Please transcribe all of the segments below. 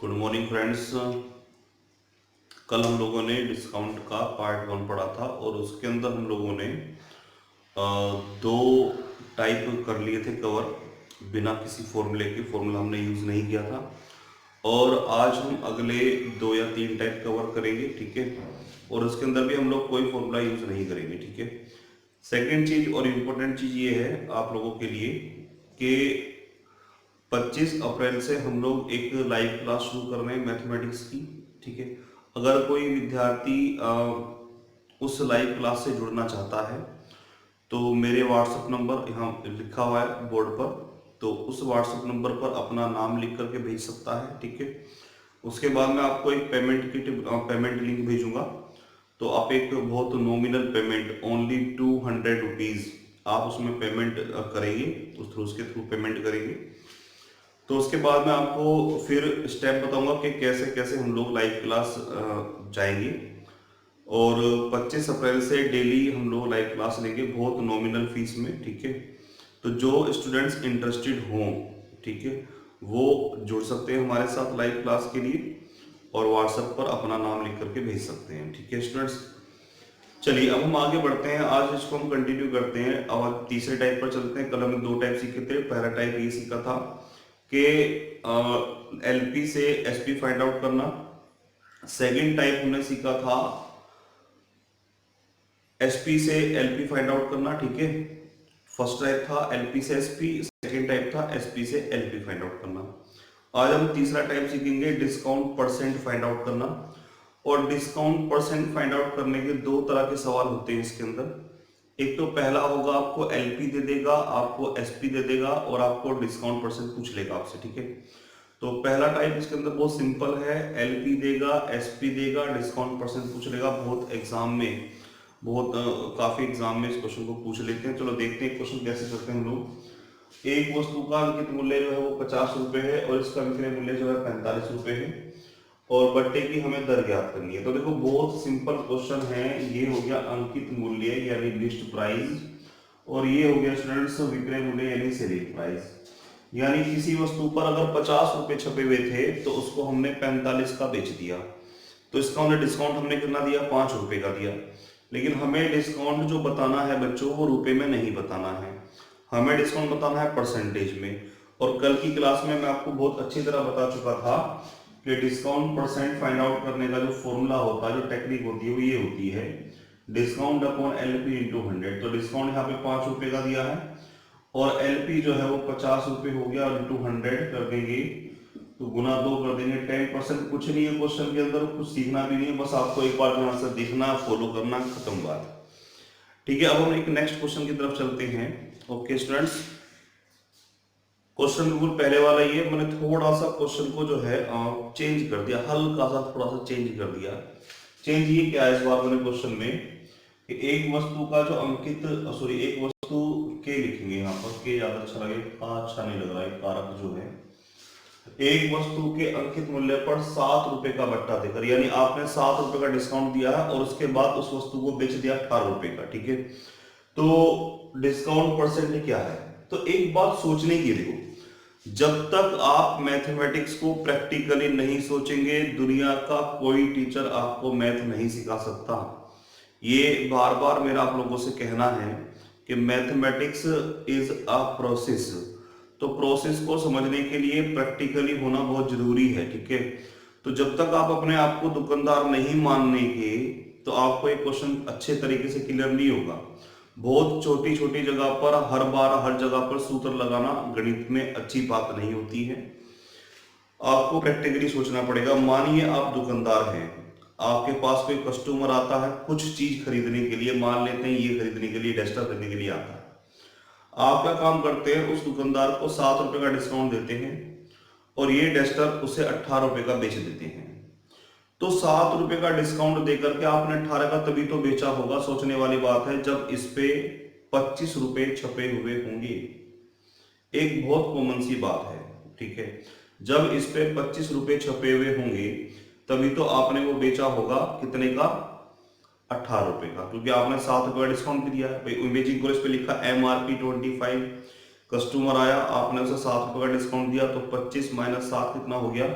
Good morning friends. कल हम लोगों ने डिस्काउंट का पार्ट 1 पढ़ा था और उसके अंदर हम लोगों ने दो टाइप कर लिए थे कवर, बिना किसी फॉर्मूले के। फॉर्मूला हमने यूज़ नहीं किया था। और आज हम अगले 2 या 3 टाइप कवर करेंगे, ठीक है। और उसके अंदर भी हम लोग कोई फॉर्मूला यूज़ नहीं करेंगे, ठीक है। सेकेंड चीज़ और इम्पोर्टेंट चीज़ ये है आप लोगों के लिए कि 25 अप्रैल से हम लोग एक लाइव क्लास शुरू कर रहे हैं मैथमेटिक्स की, ठीक है। अगर कोई विद्यार्थी उस लाइव क्लास से जुड़ना चाहता है तो मेरे व्हाट्सएप नंबर यहाँ लिखा हुआ है बोर्ड पर, तो उस व्हाट्सएप नंबर पर अपना नाम लिख करके भेज सकता है, ठीक है। उसके बाद मैं आपको एक पेमेंट लिंक भेजूंगा। तो आप एक बहुत नॉमिनल पेमेंट, ओनली 200 रुपीज़ आप उसमें पेमेंट करेंगे, उसके थ्रू पेमेंट करेंगे। तो उसके बाद मैं आपको फिर स्टेप बताऊंगा कि कैसे कैसे हम लोग लाइव क्लास जाएंगे। और 25 अप्रैल से डेली हम लोग लाइव क्लास लेंगे, बहुत नॉमिनल फीस में, ठीक है। तो जो स्टूडेंट्स इंटरेस्टेड हों, ठीक है, वो जुड़ सकते हैं हमारे साथ लाइव क्लास के लिए और व्हाट्सएप पर अपना नाम लिख करके भेज सकते हैं, ठीक है स्टूडेंट्स। चलिए अब हम आगे बढ़ते हैं, आज इसको हम कंटिन्यू करते हैं और तीसरे टाइप पर चलते हैं। कल हमने 2 टाइप सीखे थे। पहला टाइप ये सीखा था कि एलपी से एसपी फाइंड आउट करना। सेकंड टाइप हमने सीखा था एसपी से एलपी फाइंड आउट करना, ठीक है। फर्स्ट टाइप था एलपी से एसपी, सेकंड टाइप था एसपी से एलपी फाइंड आउट करना। आज हम तीसरा टाइप सीखेंगे डिस्काउंट परसेंट फाइंड आउट करना। और डिस्काउंट परसेंट फाइंड आउट करने के 2 तरह के सवाल होते हैं इसके अंदर। एक तो पहला होगा आपको एलपी दे देगा, आपको एसपी दे देगा और आपको डिस्काउंट परसेंट पूछ लेगा आपसे, ठीक है। तो पहला टाइप इसके अंदर बहुत सिंपल है, एलपी देगा, एसपी देगा, डिस्काउंट परसेंट पूछ लेगा। बहुत एग्जाम में, काफी एग्जाम में इस क्वेश्चन को पूछ लेते हैं। चलो देखते हैं क्वेश्चन कैसे करते हैं हम लोग। एक वस्तु का अंकित मूल्य जो है वो 50 रुपए है और इसका विक्रय मूल्य जो है 45 रुपए है और बट्टे की हमें दर ज्ञात करनी है। तो देखो बहुत सिंपल क्वेश्चन है। ये हो गया अंकित मूल्य यानी लिस्ट प्राइस, और ये हो गया स्टूडेंट्स विक्रय मूल्य यानी सेलिंग प्राइस। यानी किसी वस्तु पर अगर 50 रुपए छपे हुए थे तो उसको हमने 45 का बेच दिया, तो इसका हमने डिस्काउंट हमने कितना दिया, 5 रुपए का दिया। लेकिन हमें डिस्काउंट जो बताना है बच्चों वो रुपए में नहीं बताना है, हमें डिस्काउंट बताना है परसेंटेज में। और कल की क्लास में मैं आपको बहुत अच्छी तरह बता चुका था कि डिस्काउंट परसेंट फाइंड आउट करने का जो फॉर्मूला होता है, जो टेक्निक होती है वो ये होती है डिस्काउंट अपॉन एलपी इंटू 100। तो डिस्काउंट यहाँ पे 5 रुपए का दिया है और एलपी जो है वो 50 रुपए हो गया और इंटू 100 कर देंगे तो गुना 2 कर देंगे। 10%। कुछ नहीं है क्वेश्चन के अंदर, कुछ सीखना भी नहीं है, बस आपको एक बार जो आंसर देखना, फॉलो करना, खत्म बात, ठीक है। अब हम एक नेक्स्ट क्वेश्चन की तरफ चलते हैं। ओके स्टूडेंट्स, क्वेश्चन बिल्कुल पहले वाला ही है। मैंने थोड़ा सा क्वेश्चन को जो है चेंज कर दिया, हल्का सा थोड़ा सा चेंज कर दिया। चेंज ये क्या है इस बार मैंने क्वेश्चन में कि एक वस्तु का जो अंकित, सॉरी एक वस्तु के लिखेंगे यहाँ पर, के ज्यादा अच्छा लगे, अच्छा नहीं लग रहा है, कारक जो है। एक वस्तु के अंकित मूल्य पर 7 रुपए का बट्टा देकर, यानी आपने 7 रुपए का डिस्काउंट दिया है और उसके बाद उस वस्तु को बेच दिया 18 रुपए का, ठीक है। तो डिस्काउंट परसेंट क्या है? तो एक बात सोचने की, देखो जब तक आप मैथमेटिक्स को प्रैक्टिकली नहीं सोचेंगे दुनिया का कोई टीचर आपको मैथ नहीं सिखा सकता। ये बार बार मेरा आप लोगों से कहना है कि मैथमेटिक्स इज अ प्रोसेस। तो प्रोसेस को समझने के लिए प्रैक्टिकली होना बहुत जरूरी है, ठीक है। तो जब तक आप अपने आप को दुकानदार नहीं मानेंगे तो आपको एक क्वेश्चन अच्छे तरीके से क्लियर नहीं होगा। बहुत छोटी छोटी जगह पर हर बार हर जगह पर सूत्र लगाना गणित में अच्छी बात नहीं होती है। आपको प्रैक्टिकली सोचना पड़ेगा। मानिए आप दुकानदार हैं, आपके पास कोई कस्टमर आता है कुछ चीज खरीदने के लिए, मान लेते हैं ये खरीदने के लिए, डस्टर खरीदने के लिए आता है। आप क्या काम करते हैं, उस दुकानदार को 7 रुपए का डिस्काउंट देते हैं और ये डस्टर उसे 18 रुपए का बेच देते हैं। तो 7 रुपए का डिस्काउंट देकर के आपने 18 का तभी तो बेचा होगा। सोचने वाली बात है, जब इस पे 25 रुपए छपे हुए होंगे। एक बहुत कॉमन सी बात है, ठीक है। जब इस पे 25 रुपए छपे हुए होंगे तभी तो आपने वो बेचा होगा कितने का, 18 रुपए का, क्योंकि आपने 7 रुपए का डिस्काउंट भी दिया है। भाई इमेजिंग करो, इस पे लिखा MRP 25, कस्टमर आया, आपने उसे 7 रुपए का डिस्काउंट दिया तो 25 माइनस 7 कितना हो गया,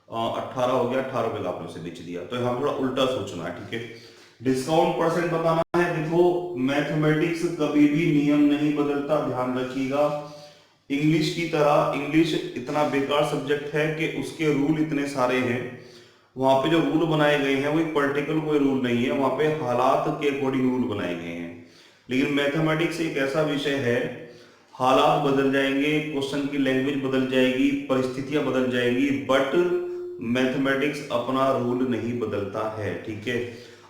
18 हो गया, 18 रुपए का आपने उसे बेच दिया। तो यहाँ थोड़ा उल्टा सोचना है, ठीक है। डिस्काउंट परसेंट बताना है। देखो मैथमेटिक्स कभी भी नियम नहीं बदलता, ध्यान रखिएगा। इंग्लिश की तरह इंग्लिश इतना बेकार सब्जेक्ट है कि उसके रूल इतने सारे हैं। वहां पे जो रूल बनाए गए हैं वो एक पर्टिकुलर कोई रूल नहीं है, वहां पे हालात के अकॉर्डिंग रूल बनाए गए हैं। लेकिन मैथमेटिक्स एक ऐसा विषय है, हालात बदल जाएंगे, क्वेश्चन की लैंग्वेज बदल जाएगी, परिस्थितियां बदल जाएंगी, बट मैथमेटिक्स अपना रूल नहीं बदलता है, ठीक है।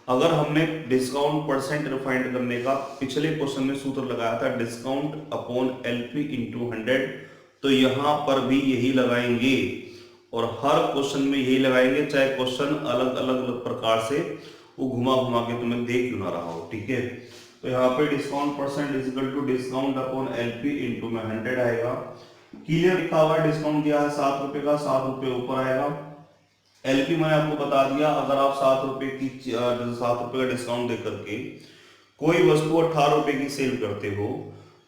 अगर हमने डिस्काउंट परसेंट रिफाइंड करने का पिछले क्वेश्चन में सूत्र लगाया था डिस्काउंट अपॉन एलपी इंटू 100, तो यहां पर भी यही लगाएंगे और हर क्वेश्चन में यही लगाएंगे, चाहे क्वेश्चन अलग अलग प्रकार से वो घुमा घुमा के तुम्हें दे क्यों ना रहा हो, ठीक है। तो यहाँ पे discount percent is equal to discount upon LP into में 100 आएगा। क्लियर लिखा हुआ है, डिस्काउंट दिया है 7 रुपए का, 7 रुपए ऊपर आएगा। एलपी मैंने आपको बता दिया, अगर आप 7 रुपए की 7 रुपए का डिस्काउंट दे करके कोई वस्तु 18 रुपए की सेल करते हो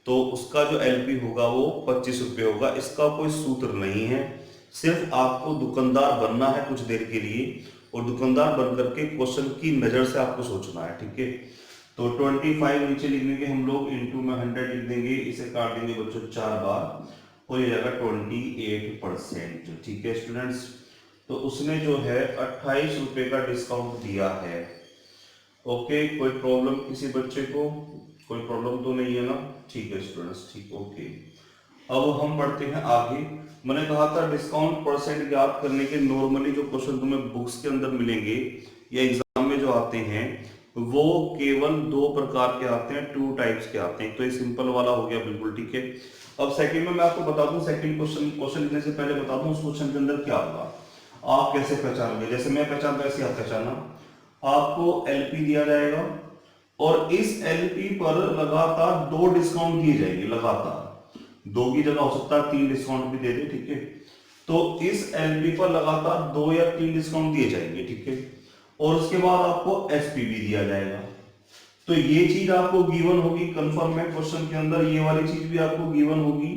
तो उसका जो एलपी होगा वो 25 रुपए होगा। इसका कोई सूत्र नहीं है, सिर्फ आपको दुकानदार बनना है कुछ देर के लिए और दुकानदार बन करके क्वेश्चन की नजर से आपको सोचना है, ठीक है। तो 25 नीचे लिख देंगे हम लोग, इंटू में 100 लिख देंगे, इसे काट देंगे बच्चों 4 बार और ये जाएगा 28%, ठीक है स्टूडेंट्स। तो उसने जो है 28 रुपए का डिस्काउंट दिया है। ओके, कोई प्रॉब्लम किसी बच्चे को? कोई प्रॉब्लम तो नहीं है ना, ठीक है स्टूडेंट्स, ठीक, ओके। अब हम बढ़ते हैं आगे। मैंने कहा था डिस्काउंट परसेंट ज्ञात करने के नॉर्मली जो क्वेश्चन तुम्हें बुक्स के अंदर मिलेंगे या एग्जाम में जो आते हैं वो केवल 2 प्रकार के आते हैं, 2 टाइप्स के आते हैं। तो ये सिंपल वाला हो गया बिल्कुल, ठीक है। अब सेकंड में मैं आपको बता दूं, सेकंड क्वेश्चन लिखने से पहले बता दूं उस क्वेश्चन के अंदर क्या होगा, आप कैसे पहचानोगे। जैसे मैं पहचानता हूं ऐसे आप पहचानना। आपको एलपी दिया जाएगा और इस एलपी पर लगातार 2 डिस्काउंट दिए जाएंगे, लगातार 2 की जगह हो सकता है 3 डिस्काउंट भी दे दे, ठीक है। तो इस एलपी पर लगातार 2 या 3 डिस्काउंट दिए जाएंगे, ठीक है। और उसके बाद आपको एसपी भी दिया जाएगा। तो ये चीज आपको गिवन होगी, कंफर्म है क्वेश्चन के अंदर, ये वाली चीज भी आपको गिवन होगी।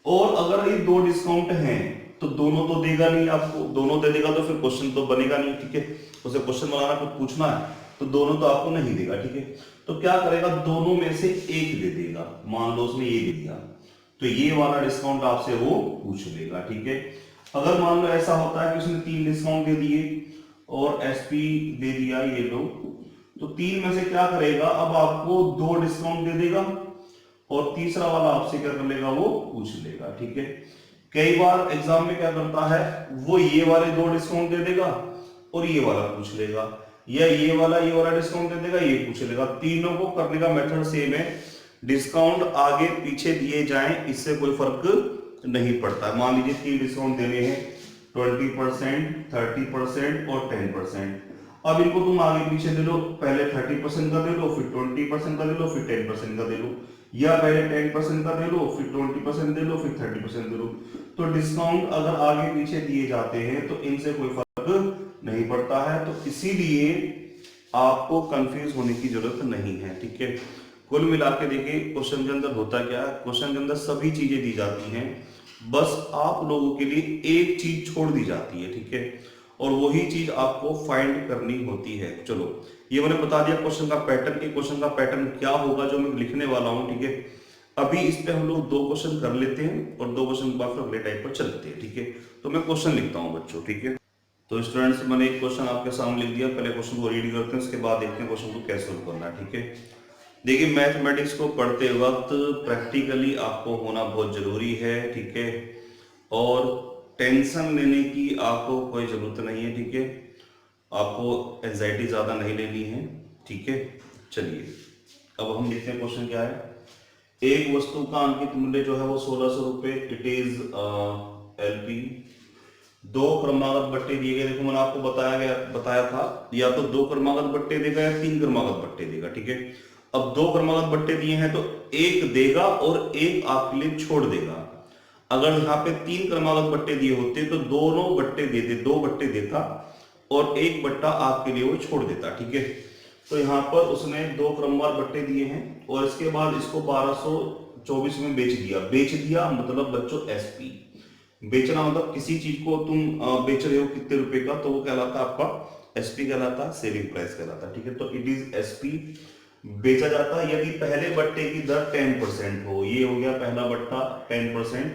और अगर ये 2 डिस्काउंट हैं तो दोनों तो देगा नहीं आपको, दोनों दे देगा तो फिर क्वेश्चन तो बनेगा नहीं, ठीक है। उसे क्वेश्चन बनाना कुछ पूछना है तो दोनों तो आपको नहीं देगा, ठीक है। तो क्या करेगा, दोनों में से एक दे देगा। मान लो उसने ये दे दिया तो ये वाला डिस्काउंट आपसे वो पूछ लेगा, ठीक है। अगर मान लो ऐसा होता है कि उसने 3 डिस्काउंट दे दिए और एसपी दे दिया ये लो, तो 3 में से क्या करेगा, अब आपको 2 डिस्काउंट दे देगा और तीसरा वाला आपसे क्या कर लेगा, वो पूछ लेगा, ठीक है। कई बार एग्जाम में क्या करता है, वो ये वाले 2 डिस्काउंट दे देगा और ये वाला पूछ लेगा, या ये वाला डिस्काउंट दे देगा, ये पूछ लेगा। तीनों को करने का मेथड सेम है, डिस्काउंट आगे पीछे दिए जाएं इससे कोई फर्क नहीं पड़ता। मान लीजिए 3 डिस्काउंट देने हैं, 20%, 30% और 10%। अब इनको तुम आगे पीछे दे लो, पहले 30% का दे लो, फिर 20% का दे लो, फिर 10% का दे लो, या पहले 10% का दे लो, फिर 20% दे लो, फिर 30% दे लो। तो डिस्काउंट अगर आगे पीछे दिए जाते हैं तो इनसे कोई फर्क नहीं पड़ता है, तो इसीलिए आपको कंफ्यूज होने की जरूरत नहीं है, ठीक है। कुल मिला के देखिए क्वेश्चन के अंदर होता क्या है, क्वेश्चन के अंदर सभी चीजें दी जाती हैं, बस आप लोगों के लिए एक चीज छोड़ दी जाती है, ठीक है। और वही चीज आपको फाइंड करनी होती है। चलो ये मैंने बता दिया क्वेश्चन का पैटर्न, कि क्वेश्चन का पैटर्न क्या होगा जो मैं लिखने वाला हूं, ठीक है। अभी इस पे हम लोग 2 क्वेश्चन कर लेते हैं और 2 क्वेश्चन के बाद फिर अगले टाइप पर चलते हैं, ठीक है। तो मैं क्वेश्चन लिखता हूं बच्चों, ठीक है। तो स्टूडेंट्स मैंने एक क्वेश्चन आपके सामने लिख दिया, पहले क्वेश्चन को रीड करते हैं, उसके बाद देखते हैं क्वेश्चन को कैसे सोल्व करना है, ठीक है। देखिए मैथमेटिक्स को पढ़ते वक्त प्रैक्टिकली आपको होना बहुत जरूरी है, ठीक है। और टेंशन लेने की आपको कोई जरूरत नहीं है, ठीक है। आपको एंजाइटी ज्यादा नहीं लेनी है, ठीक है। चलिए अब हम देखते हैं क्वेश्चन क्या है। एक वस्तु का अंकित मूल्य जो है वो 1600 रुपए, इट इज एलपी। 2 क्रमागत बट्टे दिए गए, देखो मैंने आपको बताया था या तो 2 क्रमागत बट्टे देगा या 3 क्रमागत बट्टे देगा, ठीक है। अब 2 क्रमागत बट्टे दिए हैं तो एक देगा और एक आपके लिए छोड़ देगा। अगर यहाँ पे 3 क्रमागत बट्टे दिए होते तो दोनों बट्टे दे दे, 2 बट्टे देता और एक बट्टा आपके लिए वो छोड़ देता, ठीक है। तो यहाँ पर उसने 2 क्रमवार बट्टे दिए हैं और इसके बाद इसको 1224 में बेच दिया। बेच दिया मतलब बच्चों एसपी, बेचना मतलब किसी चीज को तुम बेच रहे हो कितने रुपए का, तो वो कहलाता है आपका एसपी कहलाता है, सेलिंग प्राइस कहलाता है। ठीक है, तो इट इज एसपी। बेचा जाता है यदि पहले बट्टे की दर 10% हो, ये हो गया पहला बट्टा 10%,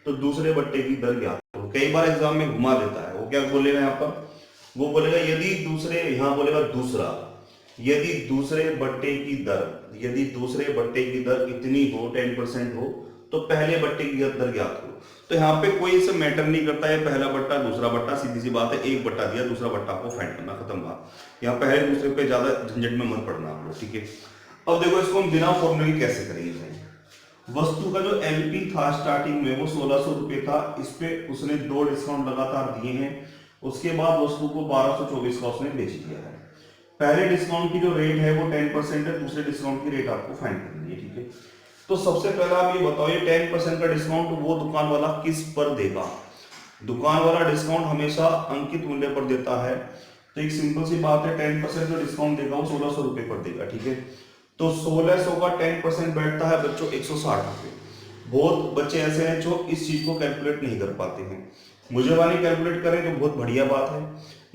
तो दूसरे बट्टे की दर क्या हो। कई बार एग्जाम में घुमा देता है, वो क्या बोलेगा यहाँ पर, वो बोलेगा यदि दूसरे, यहाँ बोलेगा दूसरा, यदि दूसरे बट्टे की दर, यदि दूसरे बट्टे की दर इतनी हो 10% हो, तो पहले बट्टे की दर ज्ञात हो। तो यहाँ पे कोई इसे मैटर नहीं करता है पहला बट्टा दूसरा बट्टा, सीधी सी बात है, एक बट्टा दिया दूसरा बट्टा आपको फाइंड करना, खत्म बात। यहाँ पहले दूसरे पे ज्यादा झंझट में मत पड़ना आप लोग। ठीक है, अब देखो इसको हम बिना फॉर्मूले के कैसे करेंगे भाई। वस्तु का जो एलपी था स्टार्टिंग में वो 1600 रुपए था, इस पे उसने 2 डिस्काउंट लगातार दिए हैं, उसके बाद वस्तु को 1224 का उसने बेच दिया है। पहले डिस्काउंट की जो रेट है वो 10% है, दूसरे डिस्काउंट की रेट आपको फाइंड करनी है। ठीक है, तो सबसे पहला आप ये बताओ, ये 10% का डिस्काउंट वो दुकान वाला किस पर देगा। दुकान वाला डिस्काउंट हमेशा अंकित मूल्य पर देता है, तो एक सिंपल सी बात है 10% जो डिस्काउंट देगा वो 1600 रुपए पर देगा। ठीक है, तो 1600 का 10% बैठता है बच्चों 160 रुपए। बहुत बच्चे ऐसे हैं जो इस चीज को कैलकुलेट नहीं कर पाते हैं, मुझे वाली कैलकुलेट करें तो बहुत बढ़िया बात है,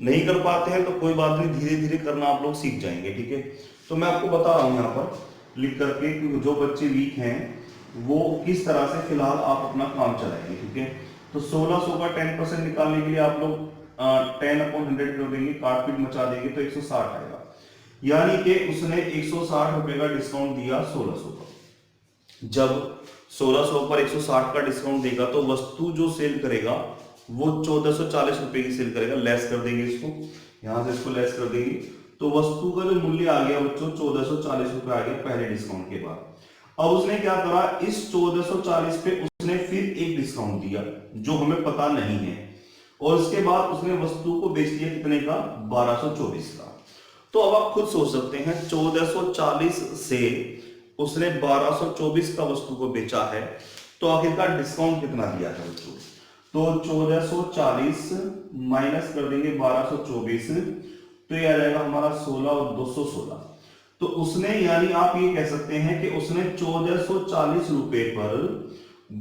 नहीं कर पाते हैं तो कोई बात नहीं, धीरे धीरे करना आप लोग सीख जाएंगे। ठीक है, तो मैं आपको बता रहा हूं यहाँ पर लिख करके कि जो बच्चे वीक हैं वो किस तरह से फिलहाल आप अपना काम चलाएंगे। ठीक है, तो 1600 का 10% निकालने के लिए आप लोग 10/100 कर देंगे, काटपीट मचा देंगे तो 160 आएगा, यानी कि उसने 160 रुपए का डिस्काउंट दिया 1600 का। जब 1600 पर 160 का डिस्काउंट देगा तो वस्तु जो सेल करेगा वो 1440 रुपए की सेल करेगा, लेस कर देंगे इसको, यहां से इसको लेस कर देंगे, तो वस्तु का जो मूल्य आ गया बच्चों 1440 रुपए आ गया पहले डिस्काउंट के बाद। अब उसने क्या करा, इस 1440 पे उसने फिर एक डिस्काउंट दिया जो हमें पता नहीं है, और उसके बाद उसने वस्तु को बेच दिया कितने का, 1224 का। तो अब आप खुद सोच सकते हैं 1440 से उसने 1224 का वस्तु को बेचा है, तो आखिरकार डिस्काउंट कितना दिया है बच्चों। तो 1440 माइनस कर देंगे 1224, तो ये आ जाएगा हमारा 16 और 216। तो उसने, यानी आप ये कह सकते हैं कि उसने 1440 रुपए पर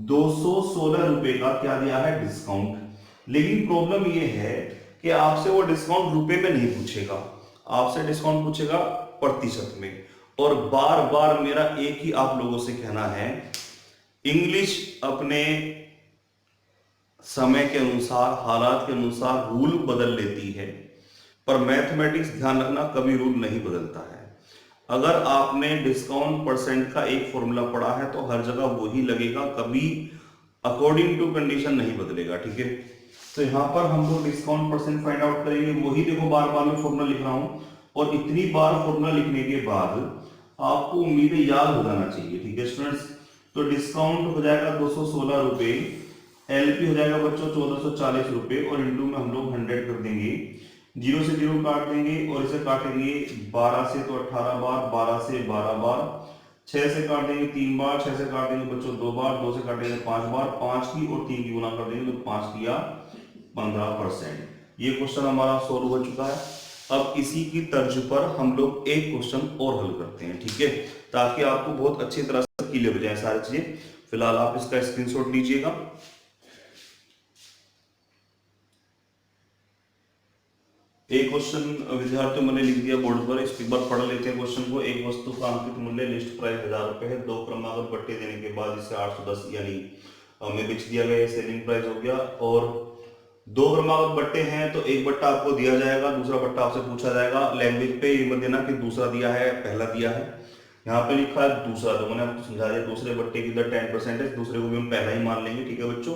216 रुपए का क्या दिया है, डिस्काउंट। लेकिन प्रॉब्लम ये है कि आपसे वो डिस्काउंट रुपए में नहीं पूछेगा, आपसे डिस्काउंट पूछेगा प्रतिशत में। और बार बार मेरा एक ही आप लोगों से कहना है, इंग्लिश अपने समय के अनुसार, हालात के अनुसार रूल बदल लेती है, पर मैथमेटिक्स ध्यान रखना कभी रूल नहीं बदलता है। अगर आपने डिस्काउंट परसेंट का एक फॉर्मूला पढ़ा है तो हर जगह वही लगेगा, कभी अकॉर्डिंग टू कंडीशन नहीं बदलेगा। ठीक है, तो यहां पर हम लोग डिस्काउंट परसेंट फाइंड आउट करेंगे, वही देखो बार बार मैं फॉर्मूला लिख रहा हूं, और इतनी बार फॉर्मूला लिखने के बाद आपको उम्मीद है याद हो जाना चाहिए। ठीक है स्टूडेंट्स, तो डिस्काउंट हो जाएगा 216 रुपए, एलपी हो जाएगा बच्चों 1440 रुपए, और इंटू में हम लोग 100 कर देंगे, 0 से 0 काट देंगे और इसे काटेंगे 12 से तो 18 बार, 12 से 12 बार, 6 से काट देंगे 3 बार, 6 से काट देंगे बच्चों 2 बार, 2 से काटेंगे 5 बार, 5 की और 3 की गुना कर देंगे तो 5 किया 15%। ये क्वेश्चन हमारा सोल्व हो चुका है। अब इसी की तर्ज पर हम लोग एक क्वेश्चन और हल करते हैं। ठीक है, ताकि आपको बहुत अच्छी तरह से क्लियर हो जाए सारी चीजें। फिलहाल आप इसका स्क्रीनशॉट लीजिएगा। एक क्वेश्चन विद्यार्थियों मैंने लिख दिया बोर्ड पर, इस बार पढ़ लेते हैं क्वेश्चन को। एक वस्तु का अंकित मूल्य लिस्ट प्राइस 1000 रुपए है, 2 क्रमागत बट्टे देने के बाद इसे 810 यानी में बेच दिया गया, सेलिंग प्राइस हो गया। और 2 क्रमागत बट्टे हैं तो एक बट्टा आपको दिया जाएगा, दूसरा बट्टा आपसे पूछा जाएगा। लैंग्वेज पे ये मत देना कि दूसरा दिया है पहला दिया है, यहाँ पे लिखा है दूसरा, तो मैंने आपको समझा दिया दूसरे बट्टे की दर 10% है, दूसरे को भी हम पहला ही मान लेंगे। ठीक है बच्चों,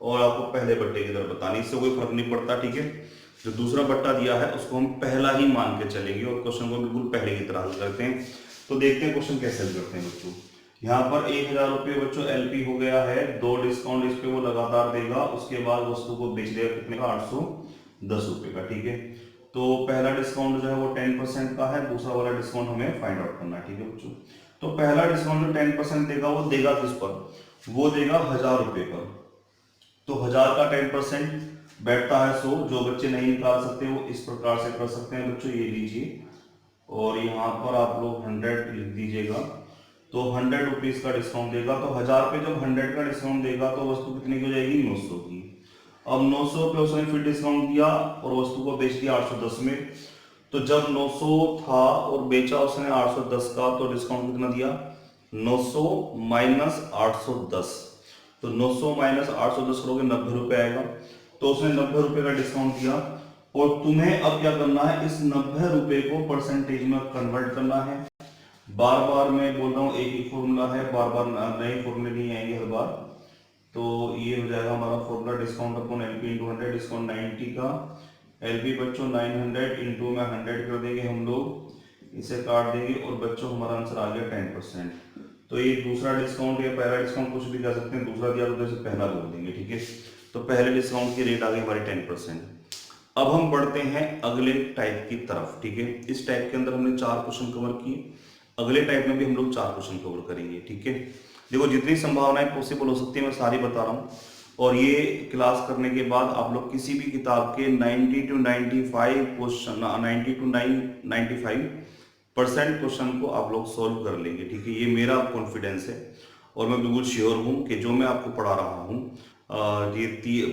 और आपको पहले बट्टे की दर बतानी, इससे कोई फर्क नहीं पड़ता। ठीक है, जो दूसरा बट्टा दिया है उसको हम पहला ही मान के चलेंगे और क्वेश्चन को बिल्कुल पहले की तरह हल करते हैं। तो देखते हैं क्वेश्चन कैसे हल करते हैं बच्चों। यहाँ पर 1000 रुपये बच्चों एलपी हो गया है, 2 डिस्काउंट इस पे वो लगातार देगा, उसके बाद वस्तु को बेच देगा कितने का, 810 रुपए का। ठीक है, तो पहला डिस्काउंट जो है वो 10% का है, दूसरा वाला डिस्काउंट हमें फाइंड आउट करना है। ठीक है बच्चों, तो पहला डिस्काउंट जो 10% देगा वो देगा किस पर, वो देगा 1000 रुपये पर। तो 1000 का 10% बैठता है 100। जो बच्चे नहीं निकाल सकते वो इस प्रकार से कर सकते हैं बच्चों, ये लीजिए और यहाँ पर आप लोग 100 लिख दीजिएगा। तो 100 रुपीज का डिस्काउंट देगा, तो 1000 पे जब 100 का डिस्काउंट देगा तो वस्तु कितने की हो जाएगी, 900 की। अब 900 पे उसने फिर डिस्काउंट दिया और वस्तु को बेच दिया 810 में। तो जब 900 था और बेचा उसने 810 का, तो डिस्काउंट कितना दिया, 900 माइनस 810। तो 900 माइनस 810 करोगे 90 रुपए आएगा। तो उसने 90 रुपए का डिस्काउंट दिया और तुम्हें अब क्या करना है, इस 90 रुपए को परसेंटेज में कन्वर्ट करना है। बार बार मैं बोल रहा हूँ एक ही फॉर्मूला है, बार बार नए फॉर्मूले नहीं आएंगे हर बार। तो ये हो जाएगा हमारा formula discount upon LP into 100, discount 90 का, एलपी बच्चों 900 इंटू में 100 कर देंगे हम लोग, इसे काट देंगे और बच्चों हमारा आंसर आ गया 10%। तो ये दूसरा डिस्काउंट या पहला डिस्काउंट कुछ भी कर सकते हैं, दूसरा दिया तो इसे पहला बोल देंगे, ठीक है। तो पहले डिस्काउंट की रेट आ गई हमारी 10%। अब हम बढ़ते हैं अगले टाइप की तरफ, ठीक है। इस टाइप के अंदर हमने 4 क्वेश्चन कवर किए, अगले टाइप में भी हम लोग 4 क्वेश्चन कवर करेंगे, ठीक है। देखो जितनी संभावनाएं पॉसिबल हो सकती है मैं सारी बता रहा हूँ, और ये क्लास करने के बाद आप लोग किसी भी किताब के 90 to 95 क्वेश्चन, 90 to 95% क्वेश्चन को आप लोग सॉल्व कर लेंगे, ठीक है। ये मेरा कॉन्फिडेंस है और मैं बिल्कुल श्योर हूँ कि जो मैं आपको पढ़ा रहा हूँ, ये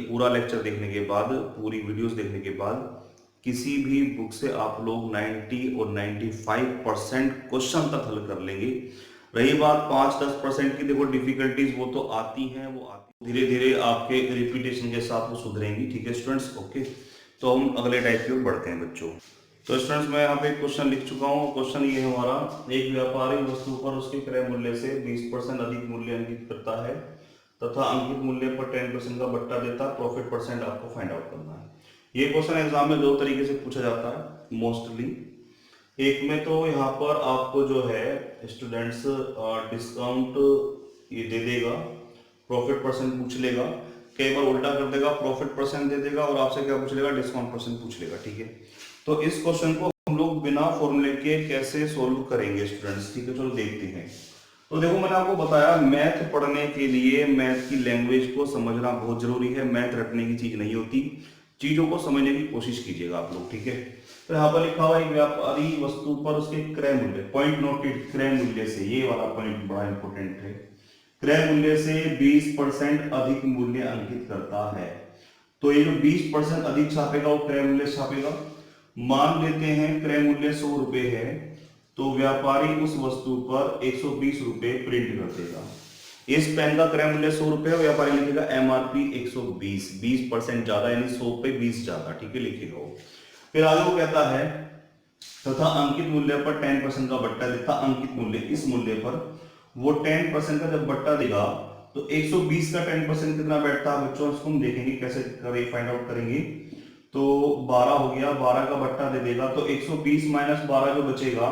पूरा लेक्चर देखने के बाद, पूरी वीडियोस देखने के बाद किसी भी बुक से आप लोग 90 और 95% क्वेश्चन तक हल कर लेंगे। रही बात 5-10% की, देखो डिफिकल्टीज वो तो आती हैं, वो आती धीरे धीरे आपके रिपीटेशन के साथ वो सुधरेंगी, ठीक है स्टूडेंट्स, ओके। तो हम अगले टाइप की ओर बढ़ते हैं बच्चों। तो स्टूडेंट्स मैं यहाँ पे क्वेश्चन लिख चुका हूँ। क्वेश्चन ये है हमारा, एक व्यापारी वस्तु पर उसके क्रय मूल्य से 20% अधिक मूल्य अंकित करता है तथा अंकित मूल्य पर 10% का बट्टा देता, प्रॉफिट परसेंट आपको फाइंड आउट करना है। ये क्वेश्चन एग्जाम में 2 तरीके से पूछा जाता है मोस्टली। एक में तो यहाँ पर आपको जो है स्टूडेंट्स डिस्काउंट ये दे देगा, प्रॉफिट परसेंट पूछ लेगा, कई बार उल्टा कर देगा, प्रॉफिट परसेंट दे देगा और आपसे क्या पूछ लेगा, डिस्काउंट परसेंट पूछ लेगा, ठीक है। तो इस क्वेश्चन को हम लोग बिना फॉर्मूले के कैसे सोल्व करेंगे स्टूडेंट्स, ठीक है, चलो देखते हैं। तो देखो मैंने आपको बताया मैथ पढ़ने के लिए मैथ की लैंग्वेज को समझना बहुत जरूरी है। मैथ रटने की चीज नहीं होती, चीजों को समझने की कोशिश कीजिएगा आप लोग, ठीक है। तो यहाँ पर लिखा हुआ एक व्यापारी वस्तु पर उसके क्रय मूल्य, पॉइंट नोटेड, क्रय मूल्य से, ये वाला पॉइंट बड़ा इंपॉर्टेंट है, क्रय मूल्य से 20% अधिक मूल्य अंकित करता है। तो ये जो 20% अधिक छापेगा वो क्रय मूल्य छापेगा। मान लेते हैं क्रय मूल्य 100 रुपए है, तो व्यापारी उस वस्तु पर 120 रुपए प्रिंट कर देगा। इस पेन का क्रय मूल्य 100 रुपए है, व्यापारी लिखेगा एमआरपी 120, 20% ज्यादा यानी 100 पे 20 ज्यादा, ठीक है, लिखेगा वो। फिर आगे वो कहता है तथा अंकित मूल्य पर 10% का बट्टा देता, अंकित मूल्य इस मूल्य पर वो 10% का जब बट्टा देगा तो 120 का 10% कितना बैठता है बच्चों, इसको हम देखेंगे कैसे करें, फाइंड आउट करेंगे। तो 12 हो गया, 12 का बट्टा दे देगा तो 120 माइनस 12 जो बचेगा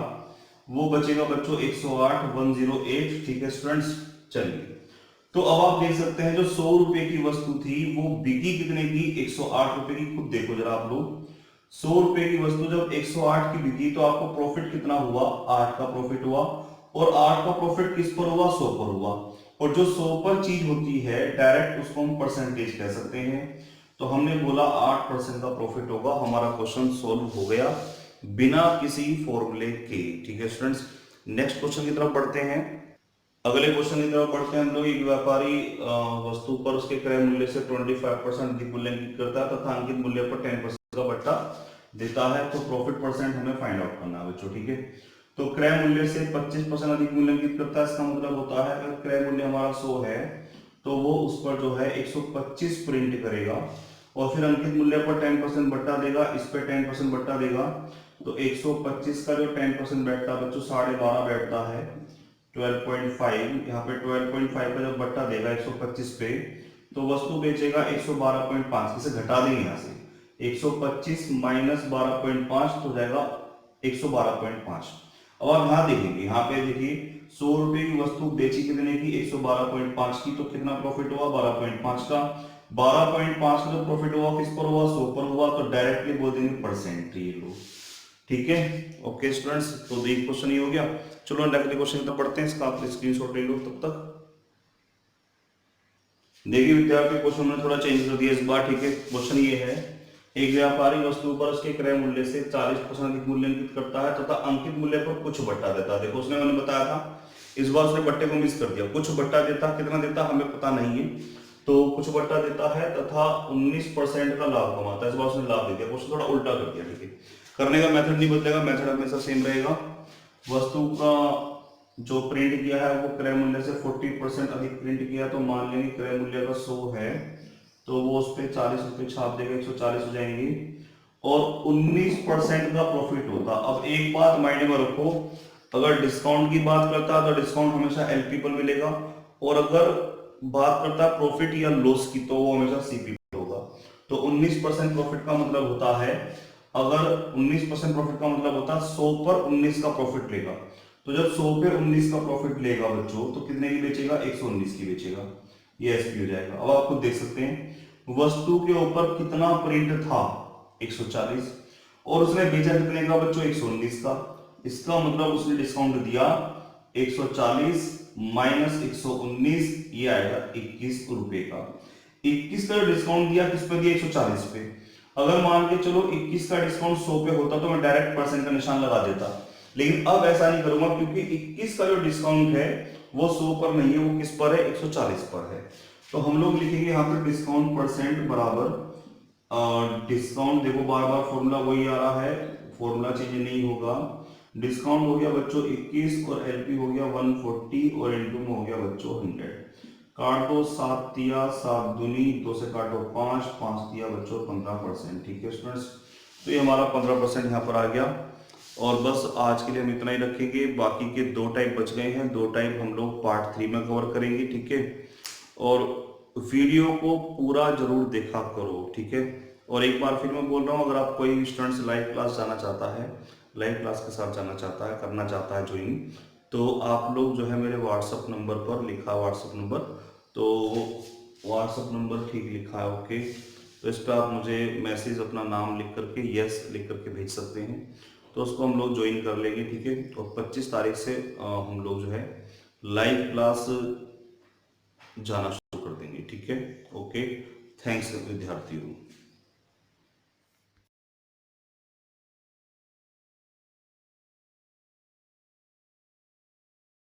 वो बचेगा बच्चों 108, 108, ठीक है स्टूडेंट्स। चलिए तो अब आप देख सकते हैं जो 100 रुपए की वस्तु थी वो बिकी कितने की, 108 रुपए की। खुद देखो जरा आप लोग, 100 रुपए की वस्तु जब 108 की बिकी तो आपको प्रॉफिट कितना हुआ, 8 का प्रॉफिट हुआ। और 8 का प्रॉफिट किस पर हुआ, 100 पर हुआ। और जो 100 पर चीज होती है डायरेक्ट उसको हम परसेंटेज कह सकते हैं। तो हमने बोला 8% का प्रॉफिट होगा, हमारा क्वेश्चन सोल्व हो गया बिना किसी फॉर्मूले के, ठीक है स्टूडेंट्स। नेक्स्ट क्वेश्चन की तरफ बढ़ते हैं। अगले क्वेश्चन की तरफ बढ़ते हैं हम लोग। एक व्यापारी वस्तु पर उसके क्रय मूल्य से 25% अधिक मूल्य अंकित करता है तथा अंकित मूल्य पर 10% का बट्टा देता है, तो प्रॉफिट परसेंट हमें फाइंड आउट करना है बच्चों, ठीक है। तो क्रय मूल्य से 25% अधिक मूल्य अंकित करता है, इसका मतलब होता है अगर क्रय मूल्य हमारा 100 है तो वो उस पर जो है 125 प्रिंट करेगा और फिर अंकित मूल्य पर 10% बट्टा देगा, इस पे 10% बट्टा देगा। तो 125 का जो 10% बैठता है बच्चों 12.5 बैठता है, 12.5। यहाँ पे 12.5 का जब बट्टा देगा 125 पे तो वस्तु बेचेगा 112.5, इसे घटा देंगे यहाँ से, 125 माइनस 12.5 तो हो जाएगा 112.5। अब आप यहाँ देखेंगे, यहाँ पे देखिए 100 रुपए की वस्तु बेची कितने की, 112.5 की, तो कितना प्रॉफिट हुआ 12.5 का। 12.5 का जो प्रॉफिट हुआ किस पर हुआ, 100 पर हुआ, तो डायरेक्टली बोल देंगे परसेंट, ये लो, ठीक है। ओके स्टूडेंट्स, तो एक क्वेश्चन ये हो गया। चलो अगले क्वेश्चन की तरफ बढ़ते हैं, इसका आप स्क्रीनशॉट ले लो तब तक। देखिए विद्यार्थी क्वेश्चन में थोड़ा चेंज कर दिया इस बार, ठीक है। क्वेश्चन ये है, एक व्यापारी वस्तु पर उसके क्रय मूल्य से 40% अधिक मूल्य अंकित करता है तथा अंकित मूल्य पर कुछ बट्टा देता है। देखो उसने मैंने बताया था इस बार उसने बट्टे को मिस कर दिया, कुछ बट्टा देता, कितना देता हमें पता नहीं है, तो कुछ बट्टा देता है तथा 19% का लाभ कमाता है। इस बार उसने लाभ दे दिया, उसने थोड़ा उल्टा कर दिया। ठीक है, करने का मेथड नहीं बदलेगा, मेथड हमेशा सेम रहेगा। वस्तु का जो प्रिंट किया है वो क्रय मूल्य से 40% अधिक प्रिंट किया, तो मान लेंगे क्रय मूल्य का 100 है, तो वो उस पर 40 रुपये छाप देगा, 140 हो जाएंगे, और 19% का प्रॉफिट होता। अब एक बात माइंड में रखो, अगर डिस्काउंट की बात करता है तो डिस्काउंट हमेशा एलपी पर मिलेगा, और अगर बात करता है प्रॉफिट या लॉस की तो वो हमेशा सीपी पर होगा। तो 19% प्रॉफिट का मतलब होता है, अगर 19% प्रॉफिट का मतलब होता है 100 पर 19 का प्रॉफिट लेगा, तो जब 100 पे 19 का प्रॉफिट लेगा बच्चों, तो कितने की बेचेगा, 119 की बेचेगा, ये एसपी हो जाएगा। अब आप खुद देख सकते हैं वस्तु के ऊपर कितना प्रिंट था, 140, और उसने बेचा कितने का बच्चों, 119 का। इसका मतलब उसने डिस्काउंट दिया 140 माइनस 119, ये आएगा 21 रुपए का। 21 का डिस्काउंट दिया किस पे दिया, 140 पे। अगर मान के चलो 21 का डिस्काउंट 100 पे होता तो मैं डायरेक्ट परसेंट का निशान लगा देता, लेकिन अब ऐसा नहीं करूंगा, क्योंकि 21 का जो डिस्काउंट है वो 100 पर नहीं है, वो किस पर है, 140 पर है। तो हम लोग लिखेंगे यहाँ पे डिस्काउंट परसेंट बराबर डिस्काउंट, देखो बार बार फॉर्मूला वही आ रहा है, फॉर्मूला चेंज नहीं होगा। डिस्काउंट हो गया बच्चों 21 और एलपी हो गया 140 और इनटू में हो गया बच्चों 100। काट दो, 7 दिया 7 दूनी 2 से काटो 5, 5 दिया बच्चों 15%। ठीक है स्टूडेंट्स, तो ये हमारा 15% यहाँ पर आ गया। और बस आज के लिए हम इतना ही रखेंगे, बाकी के 2 टाइप बच गए हैं, 2 टाइप हम लोग पार्ट 3 में कवर करेंगे। ठीक है, और वीडियो को पूरा जरूर देखा करो। ठीक है, और एक बार फिर मैं बोल रहा हूँ, अगर आप कोई स्टूडेंट्स लाइव क्लास जाना चाहता है, लाइव क्लास के साथ जाना चाहता है, करना चाहता है ज्वाइन, तो आप लोग जो है मेरे व्हाट्सअप नंबर पर लिखा, व्हाट्सअप नंबर, तो व्हाट्सअप नंबर ठीक लिखा है, ओके, तो इस पर आप मुझे मैसेज अपना नाम लिख करके यस लिख करके भेज सकते हैं, तो उसको हम लोग ज्वाइन कर लेंगे। ठीक है, और 25 तारीख से हम लोग जो है लाइव क्लास जाना शुरू कर देंगे। ठीक है, ओके, थैंक्स विद्यार्थियों।